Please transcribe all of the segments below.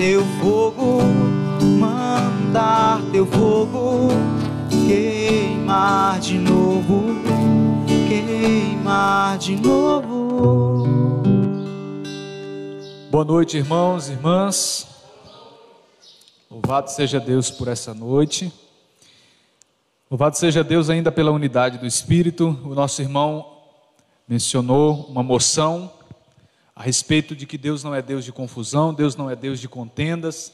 teu fogo, mandar teu fogo, queimar de novo, queimar de novo. Boa noite, irmãos e irmãs. Louvado seja Deus por essa noite. Louvado seja Deus ainda pela unidade do Espírito. O nosso irmão mencionou uma moção a respeito de que Deus não é Deus de confusão, Deus não é Deus de contendas,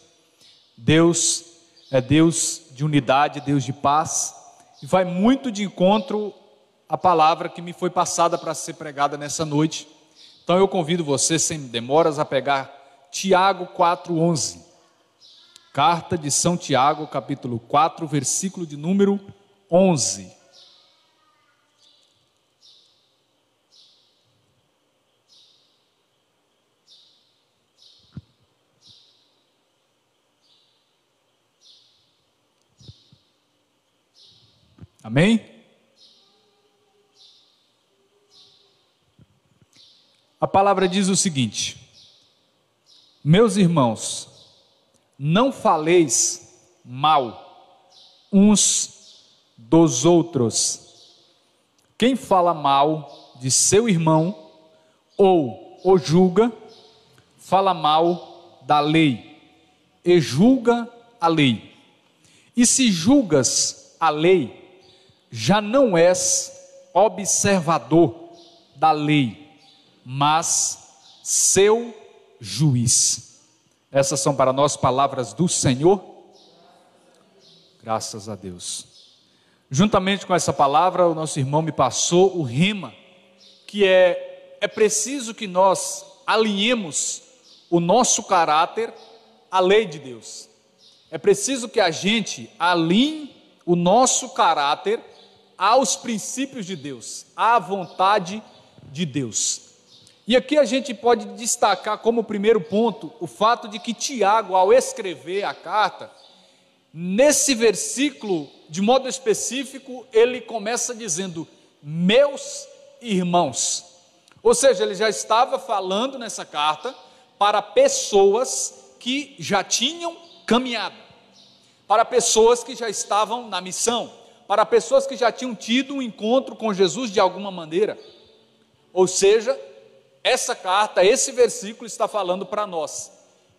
Deus é Deus de unidade, Deus de paz, e vai muito de encontro à palavra que me foi passada para ser pregada nessa noite. Então eu convido você, sem demoras, a pegar Tiago 4:11, carta de São Tiago, capítulo 4, versículo de número 11. Amém? A palavra diz o seguinte: meus irmãos, não faleis mal uns dos outros. Quem fala mal de seu irmão ou o julga, fala mal da lei e julga a lei. E se julgas a lei, já não és observador da lei, mas seu juiz. Essas são para nós palavras do Senhor. Graças a Deus. Juntamente com essa palavra, o nosso irmão me passou o rema, que é preciso que nós alinhemos o nosso caráter à lei de Deus. É preciso que a gente alinhe o nosso caráter aos princípios de Deus, à vontade de Deus. E aqui a gente pode destacar como primeiro ponto o fato de que Tiago, ao escrever a carta, nesse versículo, de modo específico, ele começa dizendo: meus irmãos. Ou seja, ele já estava falando nessa carta para pessoas que já tinham caminhado, para pessoas que já estavam na missão, para pessoas que já tinham tido um encontro com Jesus de alguma maneira. Ou seja, essa carta, esse versículo está falando para nós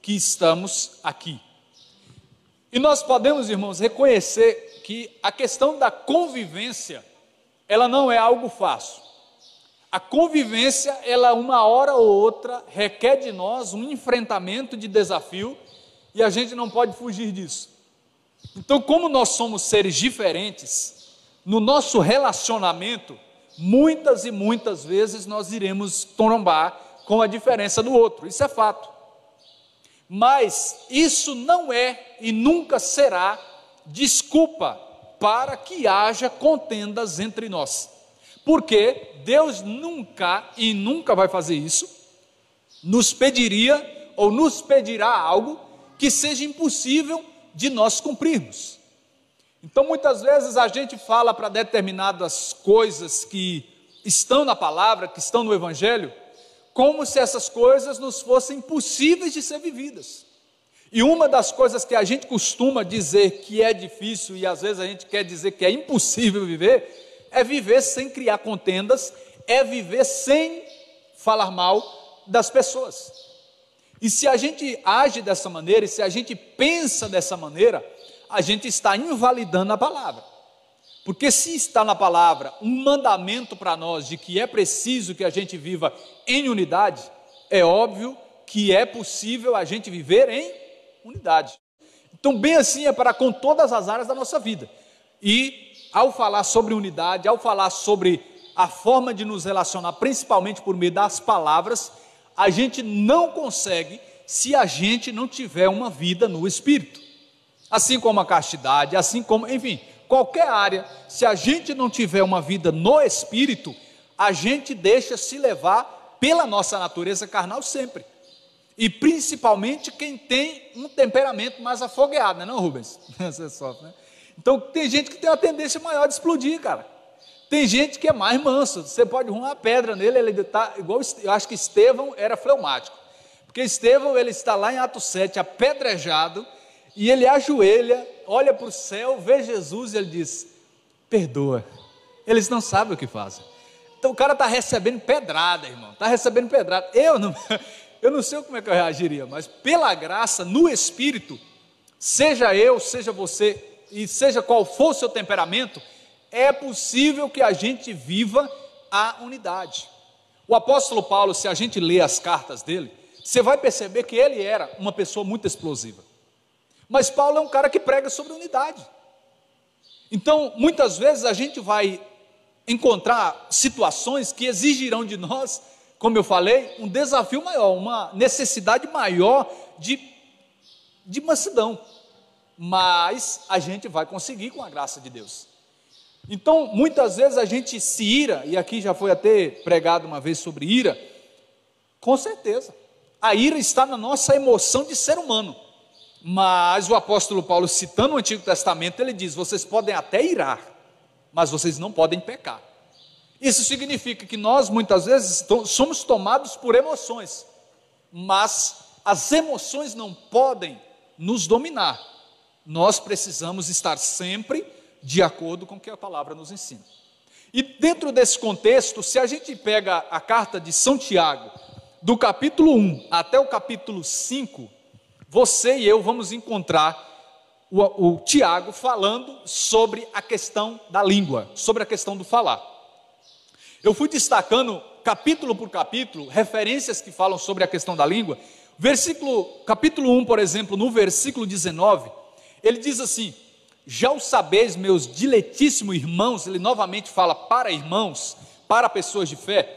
que estamos aqui. E nós podemos, irmãos, reconhecer que a questão da convivência, ela não é algo fácil. A convivência, ela uma hora ou outra requer de nós um enfrentamento de desafio, e a gente não pode fugir disso. Então, como nós somos seres diferentes, no nosso relacionamento, muitas e muitas vezes nós iremos trombar com a diferença do outro, isso é fato. Mas isso não é e nunca será desculpa para que haja contendas entre nós, porque Deus nunca e nunca vai fazer isso, nos pediria ou nos pedirá algo que seja impossível de nós cumprirmos. Então muitas vezes a gente fala para determinadas coisas que estão na palavra, que estão no Evangelho, como se essas coisas nos fossem impossíveis de ser vividas. E uma das coisas que a gente costuma dizer que é difícil, e às vezes a gente quer dizer que é impossível viver, é viver sem criar contendas, é viver sem falar mal das pessoas. E se a gente age dessa maneira, e se a gente pensa dessa maneira, a gente está invalidando a palavra. Porque se está na palavra um mandamento para nós de que é preciso que a gente viva em unidade, é óbvio que é possível a gente viver em unidade. Então, bem assim é para com todas as áreas da nossa vida. E ao falar sobre unidade, ao falar sobre a forma de nos relacionar, principalmente por meio das palavras, a gente não consegue se a gente não tiver uma vida no Espírito. Assim como a castidade, assim como, enfim, qualquer área, se a gente não tiver uma vida no Espírito, a gente deixa se levar pela nossa natureza carnal sempre. E principalmente quem tem um temperamento mais afogueado, não é não, Rubens? Você sofre, né? Então tem gente que tem uma tendência maior de explodir, cara. Tem gente que é mais manso, você pode arrumar uma pedra nele, ele está igual, eu acho que Estevão era fleumático. Porque Estevão, ele está lá em Atos 7, apedrejado, e ele ajoelha, olha para o céu, vê Jesus e ele diz: perdoa, eles não sabem o que fazem. Então o cara está recebendo pedrada, irmão, está recebendo pedrada. Eu não sei como é que eu reagiria, mas pela graça, no Espírito, seja eu, seja você, e seja qual for o seu temperamento, é possível que a gente viva a unidade. O apóstolo Paulo, se a gente lê as cartas dele, você vai perceber que ele era uma pessoa muito explosiva. Mas Paulo é um cara que prega sobre unidade. Então, muitas vezes a gente vai encontrar situações que exigirão de nós, como eu falei, um desafio maior, uma necessidade maior de mansidão. Mas a gente vai conseguir com a graça de Deus. Então, muitas vezes a gente se ira, e aqui já foi até pregado uma vez sobre ira, com certeza. A ira está na nossa emoção de ser humano. Mas o apóstolo Paulo, citando o Antigo Testamento, ele diz: vocês podem até irar, mas vocês não podem pecar. Isso significa que nós muitas vezes somos tomados por emoções, mas as emoções não podem nos dominar. Nós precisamos estar sempre de acordo com o que a palavra nos ensina. E dentro desse contexto, se a gente pega a carta de São Tiago, do capítulo 1 até o capítulo 5, você e eu vamos encontrar o Tiago falando sobre a questão da língua, sobre a questão do falar. Eu fui destacando capítulo por capítulo, referências que falam sobre a questão da língua. Capítulo 1, por exemplo, no versículo 19, ele diz assim: já o sabeis, meus diletíssimos irmãos, ele novamente fala para irmãos, para pessoas de fé,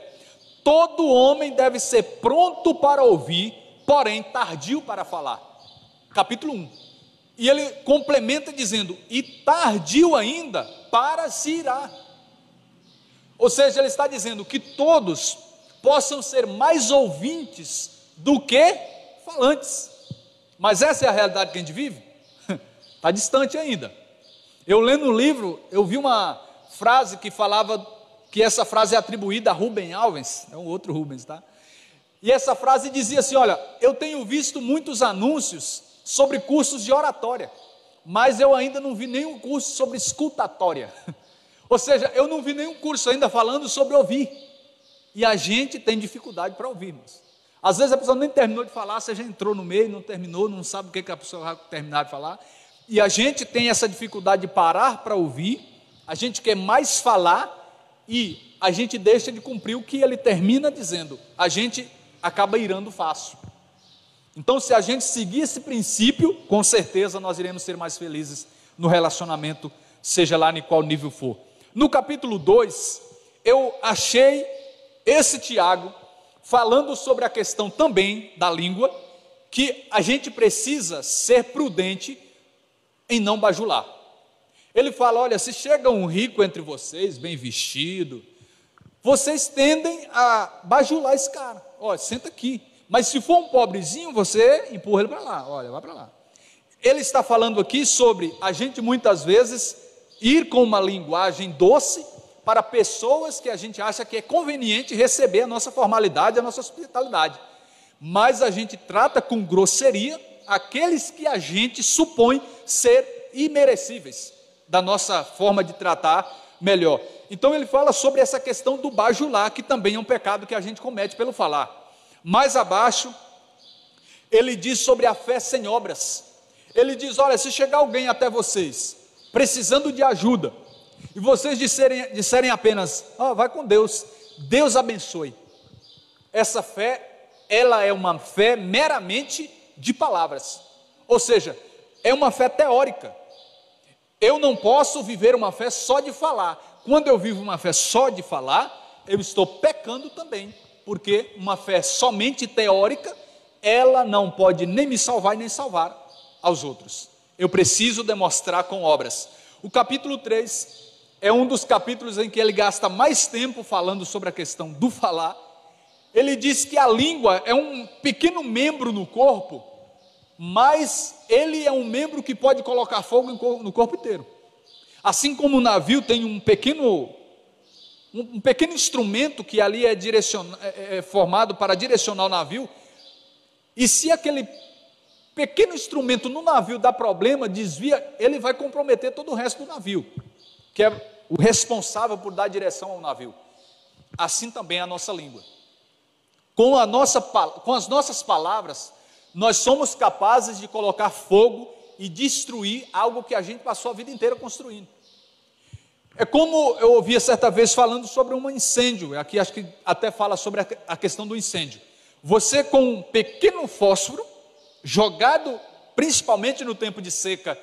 todo homem deve ser pronto para ouvir, porém tardio para falar. Capítulo 1. E ele complementa dizendo: e tardio ainda para se irar. Ou seja, ele está dizendo que todos possam ser mais ouvintes do que falantes. Mas essa é a realidade que a gente vive? Está distante ainda. Eu lendo o livro, eu vi uma frase que falava, que essa frase é atribuída a Rubem Alves, é um outro Rubens, tá? E essa frase dizia assim: olha, eu tenho visto muitos anúncios sobre cursos de oratória, mas eu ainda não vi nenhum curso sobre escutatória. Ou seja, eu não vi nenhum curso ainda falando sobre ouvir. E a gente tem dificuldade para ouvir, irmãos. Às vezes a pessoa nem terminou de falar, você já entrou no meio, não terminou, não sabe o que a pessoa vai terminar de falar. E a gente tem essa dificuldade de parar para ouvir, a gente quer mais falar e a gente deixa de cumprir o que ele termina dizendo. A gente acaba irando fácil. Então, se a gente seguir esse princípio, com certeza nós iremos ser mais felizes no relacionamento, seja lá em qual nível for. No capítulo 2, eu achei esse Tiago falando sobre a questão também da língua, que a gente precisa ser prudente em não bajular. Ele fala: olha, se chega um rico entre vocês, bem vestido, vocês tendem a bajular esse cara. Olha, senta aqui. Mas se for um pobrezinho, você empurra ele para lá. Olha, vai para lá. Ele está falando aqui sobre a gente muitas vezes ir com uma linguagem doce para pessoas que a gente acha que é conveniente receber a nossa formalidade, a nossa hospitalidade. Mas a gente trata com grosseria aqueles que a gente supõe ser imerecíveis da nossa forma de tratar melhor. Então ele fala sobre essa questão do bajular, que também é um pecado que a gente comete pelo falar. Mais abaixo, ele diz sobre a fé sem obras. Ele diz: olha, se chegar alguém até vocês, precisando de ajuda, e vocês disserem apenas: vai com Deus, Deus abençoe. Essa fé, ela é uma fé meramente de palavras. Ou seja, é uma fé teórica. Eu não posso viver uma fé só de falar. Quando eu vivo uma fé só de falar, eu estou pecando também, porque uma fé somente teórica, ela não pode nem me salvar nem salvar aos outros. Eu preciso demonstrar com obras. O capítulo 3 é um dos capítulos em que ele gasta mais tempo falando sobre a questão do falar. Ele diz que a língua é um pequeno membro no corpo, mas ele é um membro que pode colocar fogo no corpo inteiro. Assim como o navio tem um pequeno instrumento que ali é formado para direcionar o navio, E se aquele pequeno instrumento no navio dá problema, desvia, ele vai comprometer todo o resto do navio, que é o responsável por dar direção ao navio. Assim também é a nossa língua. Com as nossas palavras, nós somos capazes de colocar fogo e destruir algo que a gente passou a vida inteira construindo. É como eu ouvia certa vez falando sobre um incêndio, aqui acho que até fala sobre a questão do incêndio. Você com um pequeno fósforo, jogado principalmente no tempo de seca,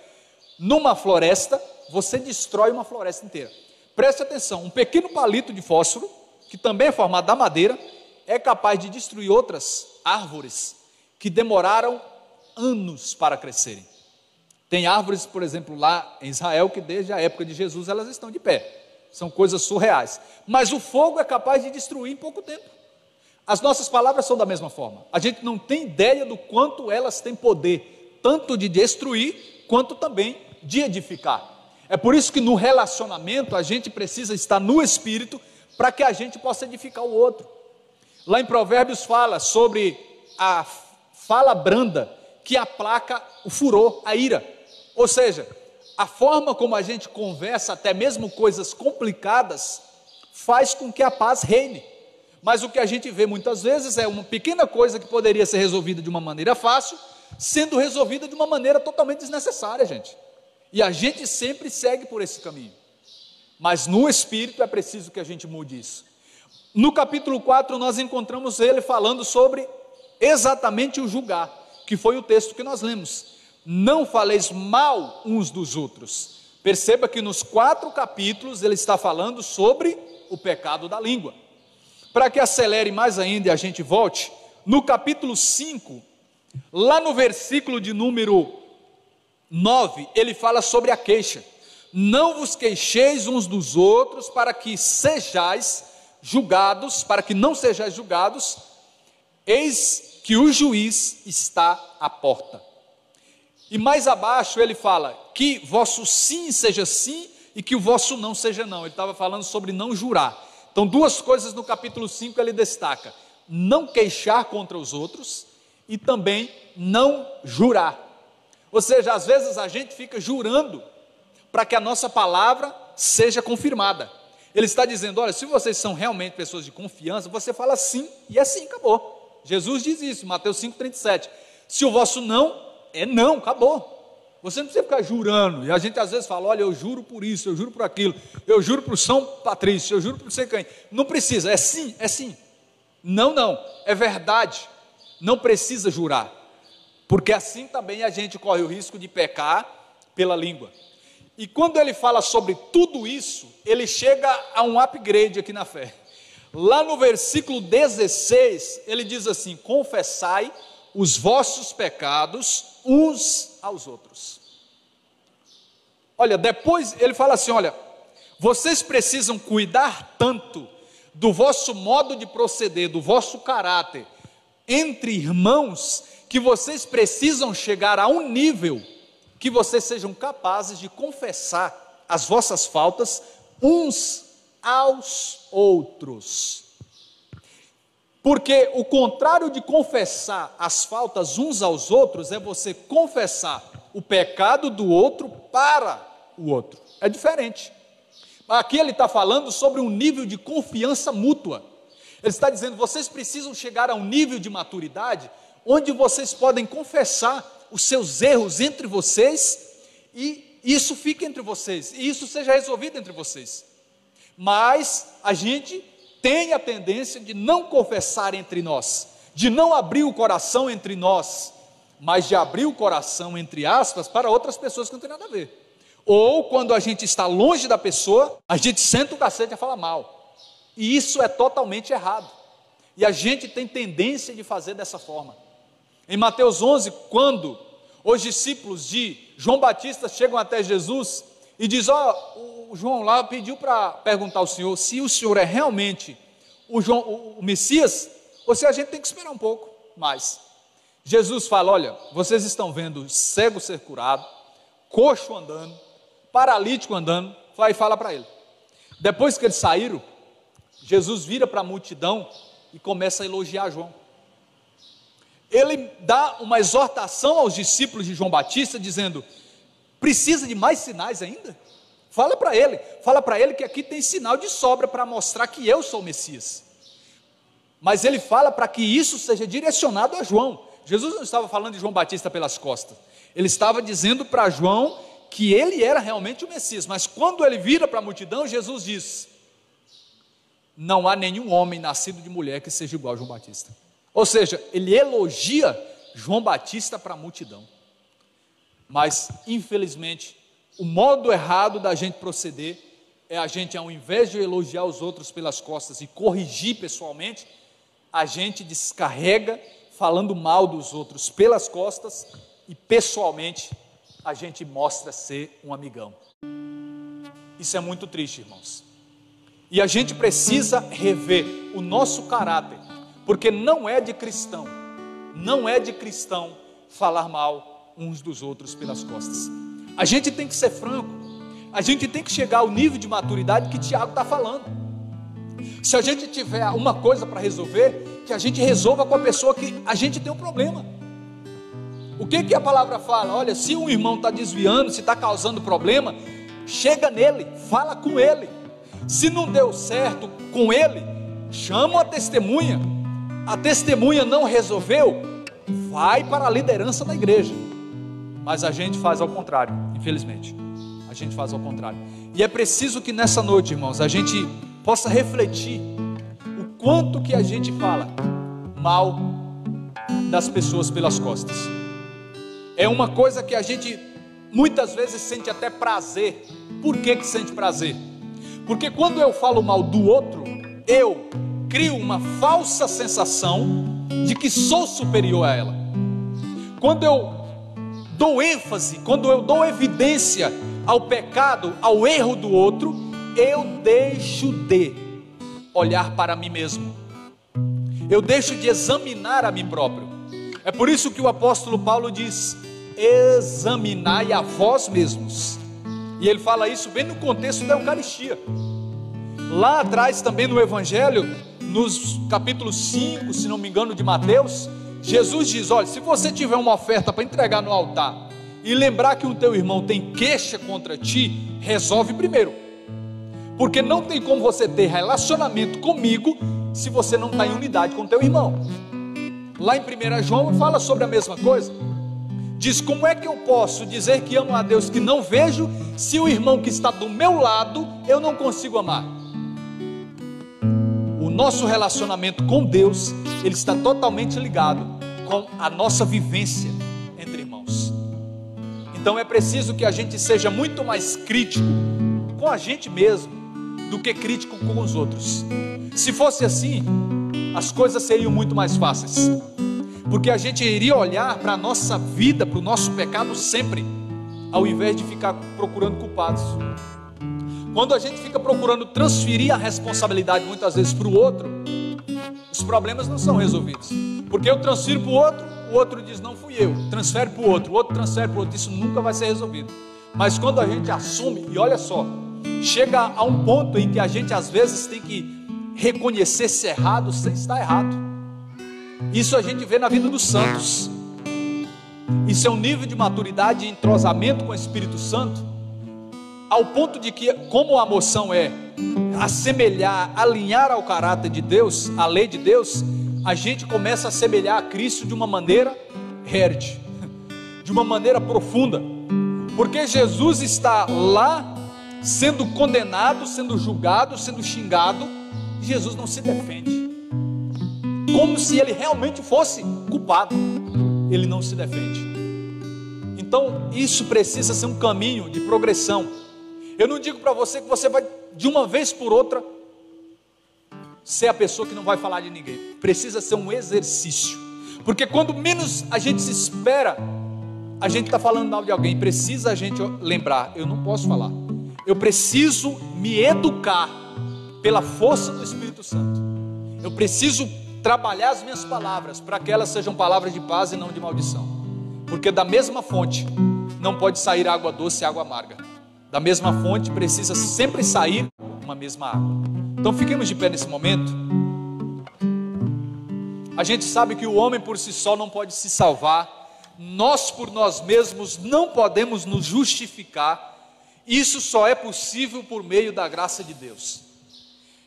numa floresta, você destrói uma floresta inteira. Preste atenção, um pequeno palito de fósforo, que também é formado da madeira, é capaz de destruir outras árvores que demoraram anos para crescerem. Tem árvores, por exemplo, lá em Israel, que desde a época de Jesus elas estão de pé. São coisas surreais. Mas o fogo é capaz de destruir em pouco tempo. As nossas palavras são da mesma forma. A gente não tem ideia do quanto elas têm poder, tanto de destruir, quanto também de edificar. É por isso que no relacionamento a gente precisa estar no Espírito, para que a gente possa edificar o outro. Lá em Provérbios fala sobre a fala branda que aplaca o furor, a ira. Ou seja, a forma como a gente conversa, até mesmo coisas complicadas, faz com que a paz reine. Mas o que a gente vê muitas vezes é uma pequena coisa que poderia ser resolvida de uma maneira fácil, sendo resolvida de uma maneira totalmente desnecessária, gente. E a gente sempre segue por esse caminho. Mas no Espírito é preciso que a gente mude isso. No capítulo 4 nós encontramos ele falando sobre exatamente o julgar, que foi o texto que nós lemos. Não faleis mal uns dos outros. Perceba que nos 4 capítulos ele está falando sobre o pecado da língua. Para que acelere mais ainda e a gente volte, no capítulo 5, lá no versículo de número 9, ele fala sobre a queixa. Não vos queixeis uns dos outros para que sejais julgados, para que não sejais julgados, eis que o juiz está à porta. E mais abaixo ele fala que vosso sim seja sim e que o vosso não seja não. Ele estava falando sobre não jurar. Então 2 coisas no capítulo 5 ele destaca: não queixar contra os outros e também não jurar. Ou seja, às vezes a gente fica jurando para que a nossa palavra seja confirmada. Ele está dizendo, olha, se vocês são realmente pessoas de confiança, você fala sim e é sim, acabou. Jesus diz isso, Mateus 5,37. Se o vosso não é não, acabou. Você não precisa ficar jurando. E a gente às vezes fala, olha, eu juro por isso, eu juro por aquilo, eu juro por São Patrício, eu juro por sei quem. Não precisa, é sim, é sim. Não, não, é verdade. Não precisa jurar. Porque assim também a gente corre o risco de pecar pela língua. E quando ele fala sobre tudo isso, ele chega a um upgrade aqui na fé. Lá no versículo 16, ele diz assim: confessai os vossos pecados uns aos outros. Olha, depois ele fala assim, olha, vocês precisam cuidar tanto do vosso modo de proceder, do vosso caráter, entre irmãos, que vocês precisam chegar a um nível que vocês sejam capazes de confessar as vossas faltas uns aos outros. Porque o contrário de confessar as faltas uns aos outros é você confessar o pecado do outro para o outro. É diferente. Aqui ele está falando sobre um nível de confiança mútua. Ele está dizendo, vocês precisam chegar a um nível de maturidade onde vocês podem confessar os seus erros entre vocês, e isso fica entre vocês, e isso seja resolvido entre vocês. Mas a gente tem a tendência de não confessar entre nós, de não abrir o coração entre nós, mas de abrir o coração, entre aspas, para outras pessoas que não tem nada a ver. Ou quando a gente está longe da pessoa, a gente senta o cacete a falar mal, e isso é totalmente errado, e a gente tem tendência de fazer dessa forma. Em Mateus 11, quando os discípulos de João Batista chegam até Jesus e diz, o João lá pediu para perguntar ao Senhor se o Senhor é realmente o Messias, ou se a gente tem que esperar um pouco mais. Jesus fala, olha, vocês estão vendo cego ser curado, coxo andando, paralítico andando, vai e fala para ele. Depois que eles saíram, Jesus vira para a multidão e começa a elogiar João. ele dá uma exortação aos discípulos de João Batista, dizendo: precisa de mais sinais ainda? Fala para ele que aqui tem sinal de sobra para mostrar que eu sou o Messias. Mas ele fala para que isso seja direcionado a João. Jesus não estava falando de João Batista pelas costas, ele estava dizendo para João que ele era realmente o Messias. Mas quando ele vira para a multidão, Jesus diz: não há nenhum homem nascido de mulher que seja igual a João Batista. Ou seja, ele elogia João Batista para a multidão. Mas, infelizmente, o modo errado da gente proceder é a gente, ao invés de elogiar os outros pelas costas e corrigir pessoalmente, a gente descarrega falando mal dos outros pelas costas e pessoalmente a gente mostra ser um amigão. Isso é muito triste, irmãos. E a gente precisa rever o nosso caráter, porque não é de cristão falar mal uns dos outros pelas costas. A gente tem que ser franco, a gente tem que chegar ao nível de maturidade que Tiago está falando. Se a gente tiver uma coisa para resolver, que a gente resolva com a pessoa que a gente tem um problema. O que a palavra fala? Olha, se um irmão está desviando, se está causando problema, chega nele, fala com ele. Se não deu certo com ele, chama a testemunha não resolveu, vai para a liderança da igreja. Mas a gente faz ao contrário, infelizmente, a gente faz ao contrário. E é preciso que nessa noite, irmãos, a gente possa refletir o quanto que a gente fala mal das pessoas pelas costas. É uma coisa que a gente muitas vezes sente até prazer. Por que sente prazer? Porque quando eu falo mal do outro, eu crio uma falsa sensação de que sou superior a ela. Quando eu dou ênfase, quando eu dou evidência ao pecado, ao erro do outro, eu deixo de olhar para mim mesmo, eu deixo de examinar a mim próprio. É por isso que o apóstolo Paulo diz: examinai a vós mesmos. E ele fala isso bem no contexto da Eucaristia. Lá atrás também no Evangelho, nos capítulos 5, se não me engano, de Mateus, Jesus diz: olha, se você tiver uma oferta para entregar no altar e lembrar que o teu irmão tem queixa contra ti, resolve primeiro, porque não tem como você ter relacionamento comigo se você não está em unidade com o teu irmão. Lá em 1 João fala sobre a mesma coisa. Diz: como é que eu posso dizer que amo a Deus que não vejo, se o irmão que está do meu lado eu não consigo amar? O nosso relacionamento com Deus, ele está totalmente ligado com a nossa vivência entre irmãos. Então é preciso que a gente seja muito mais crítico com a gente mesmo do que crítico com os outros. Se fosse assim, as coisas seriam muito mais fáceis, porque a gente iria olhar para a nossa vida, para o nosso pecado sempre, ao invés de ficar procurando culpados. Quando a gente fica procurando transferir a responsabilidade muitas vezes para o outro, os problemas não são resolvidos, porque eu transfiro para o outro diz: não fui eu, transfere para o outro transfere para o outro, isso nunca vai ser resolvido. Mas quando a gente assume, e olha só, chega a um ponto em que a gente às vezes tem que reconhecer se errado sem estar errado. Isso a gente vê na vida dos santos. Isso é um nível de maturidade e entrosamento com o Espírito Santo, ao ponto de que, como a moção é assemelhar, alinhar ao caráter de Deus, à lei de Deus, a gente começa a assemelhar a Cristo de uma maneira herde, de uma maneira profunda, porque Jesus está lá sendo condenado, sendo julgado, sendo xingado, e Jesus não se defende, como se ele realmente fosse culpado. Ele não se defende. Então isso precisa ser um caminho de progressão. Eu não digo para você que você vai de uma vez por outra ser a pessoa que não vai falar de ninguém. Precisa ser um exercício, porque quando menos a gente se espera, a gente está falando mal de alguém. Precisa a gente lembrar: eu não posso falar, eu preciso me educar pela força do Espírito Santo. Eu preciso trabalhar as minhas palavras para que elas sejam palavras de paz e não de maldição, porque da mesma fonte não pode sair água doce e água amarga. Da mesma fonte precisa sempre sair uma mesma água. Então fiquemos de pé nesse momento. A gente sabe que o homem por si só não pode se salvar, nós por nós mesmos não podemos nos justificar, isso só é possível por meio da graça de Deus.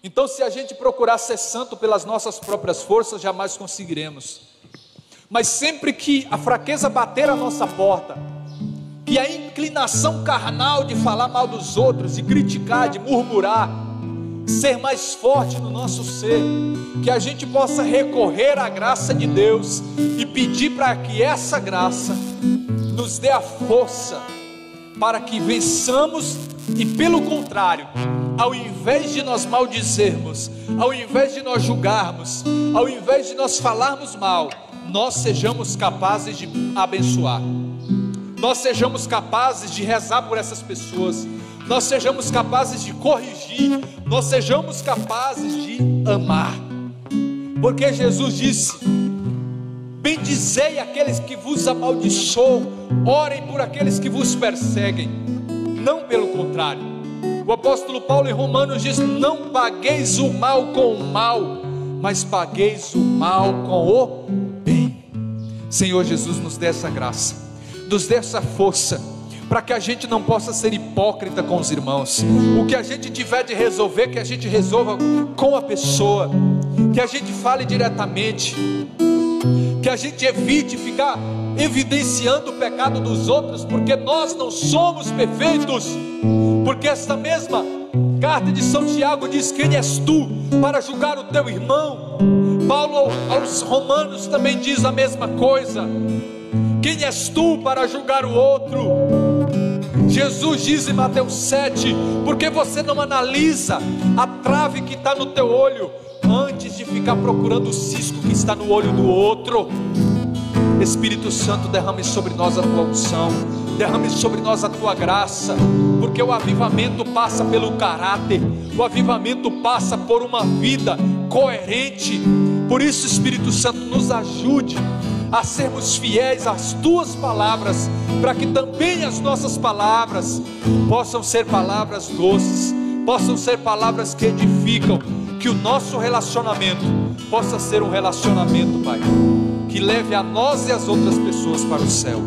Então, se a gente procurar ser santo pelas nossas próprias forças, jamais conseguiremos. Mas sempre que a fraqueza bater a nossa porta, que a inclinação carnal de falar mal dos outros, de criticar, de murmurar, ser mais forte no nosso ser, que a gente possa recorrer à graça de Deus e pedir para que essa graça nos dê a força para que vençamos e, pelo contrário, ao invés de nós maldizermos, ao invés de nós julgarmos, ao invés de nós falarmos mal, nós sejamos capazes de abençoar, nós sejamos capazes de rezar por essas pessoas, nós sejamos capazes de corrigir, nós sejamos capazes de amar, porque Jesus disse: bendizei aqueles que vos amaldiçoam, orem por aqueles que vos perseguem, não pelo contrário. O apóstolo Paulo em Romanos diz: não pagueis o mal com o mal, mas pagueis o mal com o bem. Senhor Jesus, nos dê essa graça, nos dê essa força, para que a gente não possa ser hipócrita com os irmãos. O que a gente tiver de resolver, que a gente resolva com a pessoa, que a gente fale diretamente, que a gente evite ficar evidenciando o pecado dos outros, porque nós não somos perfeitos, porque esta mesma carta de São Tiago diz: quem és tu para julgar o teu irmão? Paulo aos Romanos também diz a mesma coisa: quem és tu para julgar o outro? Jesus diz em Mateus 7: porque você não analisa a trave que está no teu olho, antes de ficar procurando o cisco que está no olho do outro? Espírito Santo, derrame sobre nós a tua unção, derrame sobre nós a tua graça, porque o avivamento passa pelo caráter, o avivamento passa por uma vida coerente. Por isso, Espírito Santo, nos ajude a sermos fiéis às tuas palavras, para que também as nossas palavras possam ser palavras doces, possam ser palavras que edificam, que o nosso relacionamento possa ser um relacionamento, Pai, que leve a nós e as outras pessoas para o céu.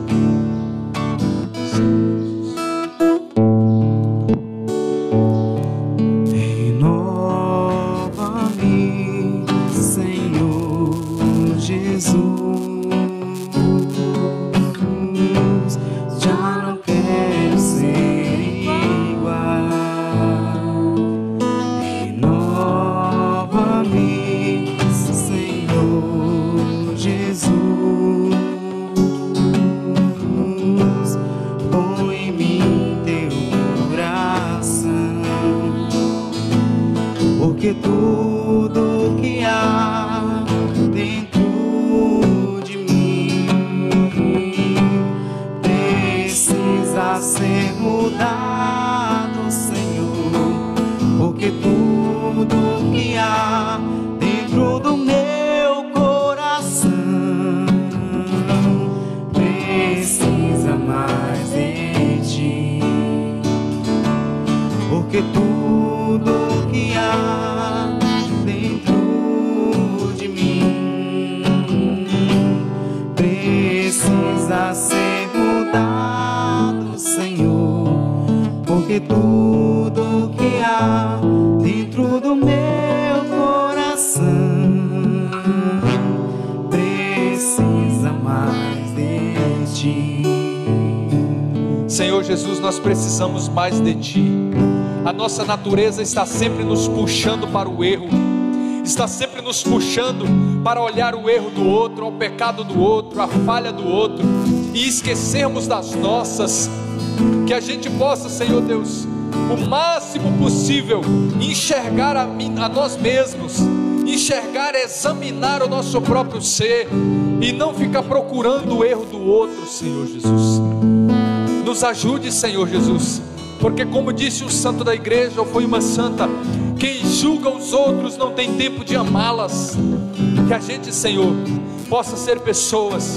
Renova-me, Senhor Jesus, já não quero ser igual. Renova-me, Senhor Jesus, põe em mim teu coração, porque tudo que há dentro de mim precisa ser mudado, Senhor, porque tudo que há dentro do meu coração precisa mais de ti, porque tudo que há dentro de mim precisa ser mudado, Senhor, porque tudo que há dentro do meu coração precisa mais de ti. Senhor Jesus, nós precisamos mais de ti. A nossa natureza está sempre nos puxando para o erro, está sempre nos puxando para olhar o erro do outro, o pecado do outro, a falha do outro, e esquecermos das nossas. Que a gente possa, Senhor Deus, o máximo possível enxergar a nós mesmos, enxergar, examinar o nosso próprio ser, e não ficar procurando o erro do outro, Senhor Jesus. Nos ajude, Senhor Jesus, porque como disse um santo da igreja, ou foi uma santa: quem julga os outros não tem tempo de amá-las. Que a gente, Senhor, possa ser pessoas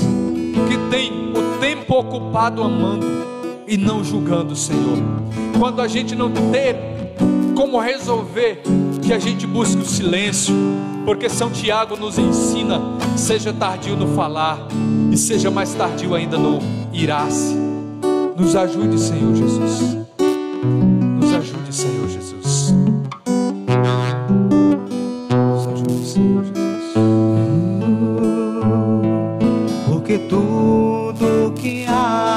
que têm o tempo ocupado amando e não julgando, Senhor. Quando a gente não ter como resolver, que a gente busque o silêncio, porque São Tiago nos ensina: seja tardio no falar e seja mais tardio ainda no irar-se. Nos ajude, Senhor Jesus. Nos ajude, Senhor Jesus. Nos ajude, Senhor Jesus. Porque tudo que há